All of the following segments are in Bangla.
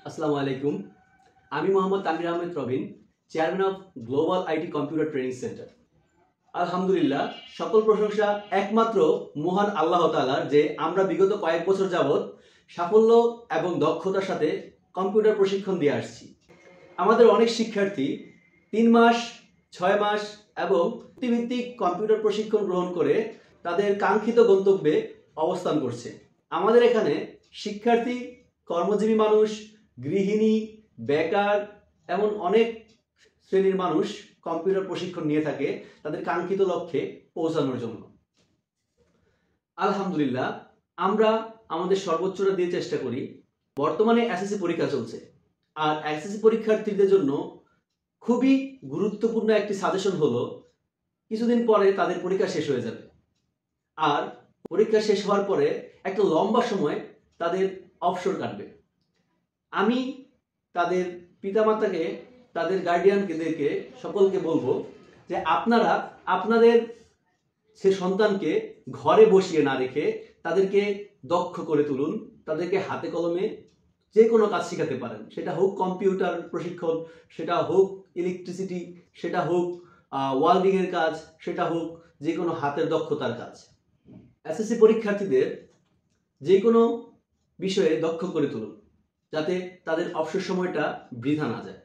আসসালামু আলাইকুম। আমি Mohammad Tamir Ahmed Robin, chairman of global IT computer training centre. আলহামদুলিল্লাহ, সকল প্রশংসা একমাত্র মহান আল্লাহ তাআলার যে আমরা বিগত কয়েক বছর যাবৎ সাফল্য এবং দক্ষতার সাথে কম্পিউটার প্রশিক্ষণ দিয়ে আসছি। আমাদের অনেক শিক্ষার্থী 3 মাস, 6 মাস এবং বৃত্তিভিত্তিক কম্পিউটার প্রশিক্ষণ গ্রহণ করে তাদের কাঙ্ক্ষিত গন্তব্যে অবস্থান করছে। আমাদের এখানে শিক্ষার্থী, কর্মজীবী মানুষ, গৃহিণী, বেকার এমন অনেক শ্রেণীর মানুষ কম্পিউটার প্রশিক্ষণ নিয়ে থাকে তাদের কাঙ্ক্ষিত লক্ষ্যে পৌঁছানোর জন্য। আলহামদুলিল্লাহ, আমরা আমাদের সর্বোচ্চটা দিয়ে চেষ্টা করি। বর্তমানে এসএসসি পরীক্ষা চলছে, আর এসএসসি পরীক্ষার্থীদের জন্য খুবই গুরুত্বপূর্ণ একটি সাজেশন হলো কিছুদিন পরে তাদের পরীক্ষা শেষ হয়ে যাবে, আর পরীক্ষা শেষ হওয়ার পরে একটা লম্বা সময় তাদের অবসর কাটবে। আমি তাদের পিতামাতাকে, তাদের গার্ডিয়ানদেরকে সকলকে বলবো যে আপনারা আপনাদের সে সন্তানকে ঘরে বসিয়ে না রেখে তাদেরকে দক্ষ করে তুলুন। তাদেরকে হাতে কলমে যে কোনো কাজ শেখাতে পারেন, সেটা হোক কম্পিউটার প্রশিক্ষণ, সেটা হোক ইলেকট্রিসিটি, সেটা হোক ওয়েল্ডিংয়ের কাজ, সেটা হোক যে কোনো হাতের দক্ষতার কাজ। এসএসসি পরীক্ষার্থীদের যে কোনো বিষয়ে দক্ষ করে তুলুন, যাতে তাদের অবসর সময়টা বৃথা না যায়।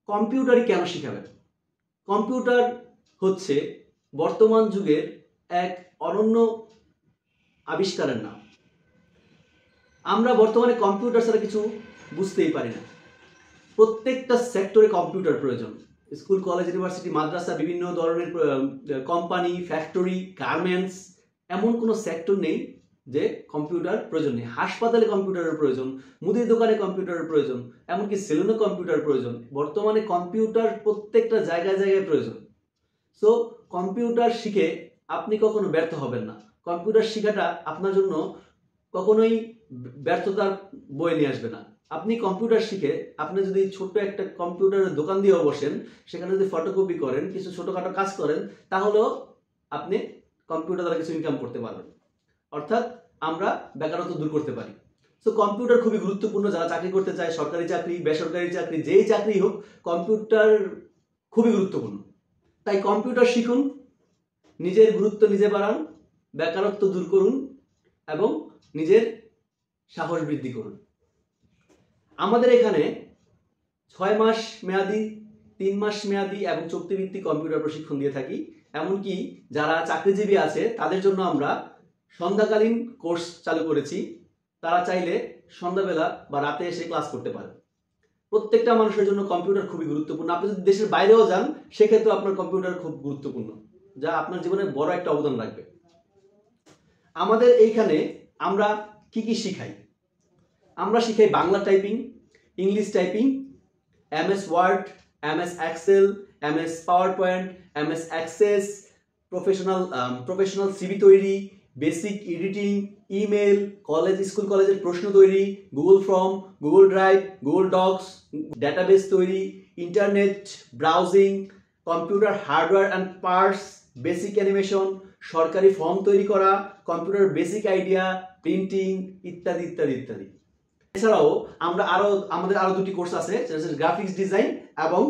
কম্পিউটারই কেন শিখাবেন? কম্পিউটার হচ্ছে বর্তমান যুগের এক অনন্য আবিষ্কারের নাম। আমরা বর্তমানে কম্পিউটার ছাড়া কিছু বুঝতেই পারি না। প্রত্যেকটা সেক্টরে কম্পিউটার প্রয়োজন। স্কুল, কলেজ, ইউনিভার্সিটি, মাদ্রাসা, বিভিন্ন ধরনের কোম্পানি, ফ্যাক্টরি, গার্মেন্টস, এমন কোনো সেক্টর নেই যে কম্পিউটার প্রয়োজন নেই। হাসপাতালে কম্পিউটারের প্রয়োজন, মুদির দোকানে কম্পিউটারের প্রয়োজন, এমনকি সেলুনে কম্পিউটার প্রয়োজন। বর্তমানে কম্পিউটার প্রত্যেকটা জায়গায় জায়গায় প্রয়োজন। সো কম্পিউটার শিখে আপনি কখনো ব্যর্থ হবেন না। কম্পিউটার শেখাটা আপনার জন্য কখনোই ব্যর্থতার বয়ে নিয়ে আসবে না। আপনি কম্পিউটার শিখে আপনি যদি ছোট্ট একটা কম্পিউটারের দোকান দিয়েও বসেন, সেখানে যদি ফটোকপি করেন, কিছু ছোটোখাটো কাজ করেন, তাহলেও আপনি কম্পিউটার দ্বারা কিছু ইনকাম করতে পারবেন। অর্থাৎ আমরা বেকারত্ব দূর করতে পারি। সো কম্পিউটার খুবই গুরুত্বপূর্ণ। যারা চাকরি করতে চায়, সরকারি চাকরি, বেসরকারি চাকরি, যেই চাকরি হোক, কম্পিউটার খুবই গুরুত্বপূর্ণ। তাই কম্পিউটার শিখুন, নিজের গুরুত্ব নিজে বাড়ান, বেকারত্ব দূর করুন এবং নিজের সাহস বৃদ্ধি করুন। আমাদের এখানে 6 মাস মেয়াদি, 3 মাস মেয়াদি এবং চুক্তিভিত্তিক কম্পিউটার প্রশিক্ষণ দিয়ে থাকি। এমনকি যারা চাকরিজীবী আছে তাদের জন্য আমরা সন্ধ্যাকালীন কোর্স চালু করেছি। তারা চাইলে সন্ধ্যাবেলা বা রাতে এসে ক্লাস করতে পারে। প্রত্যেকটা মানুষের জন্য কম্পিউটার খুবই গুরুত্বপূর্ণ। আপনি যদি দেশের বাইরেও যান, সেক্ষেত্রে আপনার কম্পিউটার খুব গুরুত্বপূর্ণ, যা আপনার জীবনে বড় একটা অবদান রাখবে। আমাদের এইখানে আমরা কি কি শিখাই? আমরা শিখাই Bangla typing, English typing, MS Word, MS Excel, MS PowerPoint, MS Access, professional CV তৈরি, বেসিক এডিটিং, ইমেল, স্কুল কলেজের প্রশ্ন তৈরি, Google form, Google Drive, Google Docs, database তৈরি, internet browsing, computer hardware and parts, basic animation, সরকারি ফর্ম তৈরি করা, কম্পিউটার বেসিক আইডিয়া, প্রিন্টিং ইত্যাদি ইত্যাদি ইত্যাদি। এছাড়াও আমাদের আরো দুটি কোর্স আছে, গ্রাফিক্স ডিজাইন এবং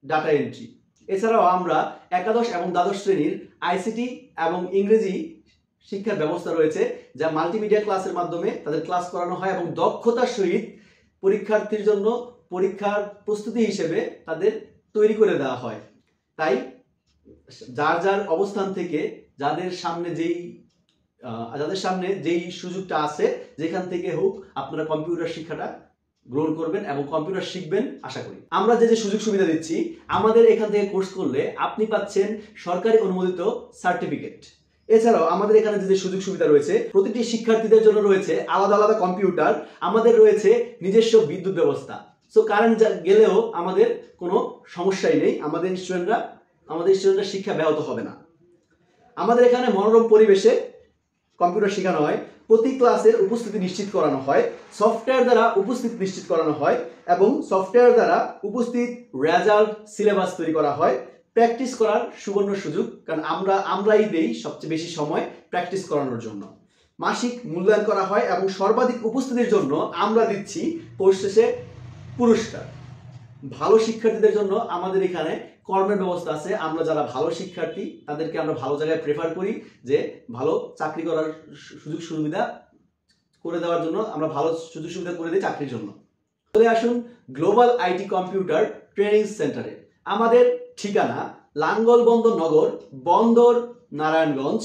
ডাটা এন্ট্রি। এছাড়াও আমরা একাদশ এবং দ্বাদশ শ্রেণীর আইসিটি এবং ইংরেজি শিক্ষার ব্যবস্থা রয়েছে, যা মাল্টিমিডিয়া ক্লাসের মাধ্যমে তাদের ক্লাস করানো হয় এবং দক্ষতার সহিত পরীক্ষার্থীর জন্য পরীক্ষার প্রস্তুতি হিসেবে তাদের তৈরি করে দেওয়া হয়। তাই যার যার অবস্থান থেকে যাদের সামনে যেই সুযোগটা আছে, যেখান থেকে হোক আপনারা কম্পিউটার শিক্ষাটা গ্রহণ করবেন এবং কম্পিউটার শিখবেন আশা করি। আমরা যে সুযোগ সুবিধা দিচ্ছি, আমাদের এখান থেকে কোর্স করলে আপনি পাচ্ছেন সরকারি অনুমোদিত সার্টিফিকেট। এছাড়াও আমাদের এখানে যে সুযোগ সুবিধা রয়েছে, প্রতিটি শিক্ষার্থীদের জন্য রয়েছে আলাদা আলাদা কম্পিউটার, আমাদের রয়েছে নিজস্ব বিদ্যুৎ ব্যবস্থা। সো কারেন্ট গেলেও আমাদের কোনো সমস্যাই নেই। আমাদের স্টুডেন্টরা শিক্ষা ব্যাহত হবে না। আমাদের এখানে মনোরম পরিবেশে কম্পিউটার শেখানো হয়। প্রতি ক্লাসের উপস্থিতি নিশ্চিত করানো হয়, সফটওয়্যার দ্বারা উপস্থিত নিশ্চিত করানো হয় এবং সফটওয়্যার দ্বারা উপস্থিত রেজাল্ট, সিলেবাস তৈরি করা হয়। প্র্যাকটিস করার সুবর্ণ সুযোগ, কারণ আমরাই দেই সবচেয়ে বেশি সময় প্র্যাকটিস করানোর জন্য। মাসিক মূল্যায়ন করা হয় এবং সর্বাধিক উপস্থিতির জন্য আমরা দিচ্ছি কোর্স শেষে পুরস্কার। ভালো শিক্ষার্থীদের জন্য আমাদের এখানে কর্মের ব্যবস্থা আছে। আমরা যারা ভালো শিক্ষার্থী তাদেরকে আমরা ভালো জায়গায় প্রেফার করি, যে ভালো চাকরি করার সুযোগ সুবিধা করে দেওয়ার জন্য আমরা ভালো সুযোগ সুবিধা করে দিই চাকরির জন্য। চলে আসুন গ্লোবাল আইটি কম্পিউটার ট্রেনিং সেন্টারে। আমাদের ঠিকানা লাঙ্গলবন্দর নগর, বন্দর, নারায়ণগঞ্জ।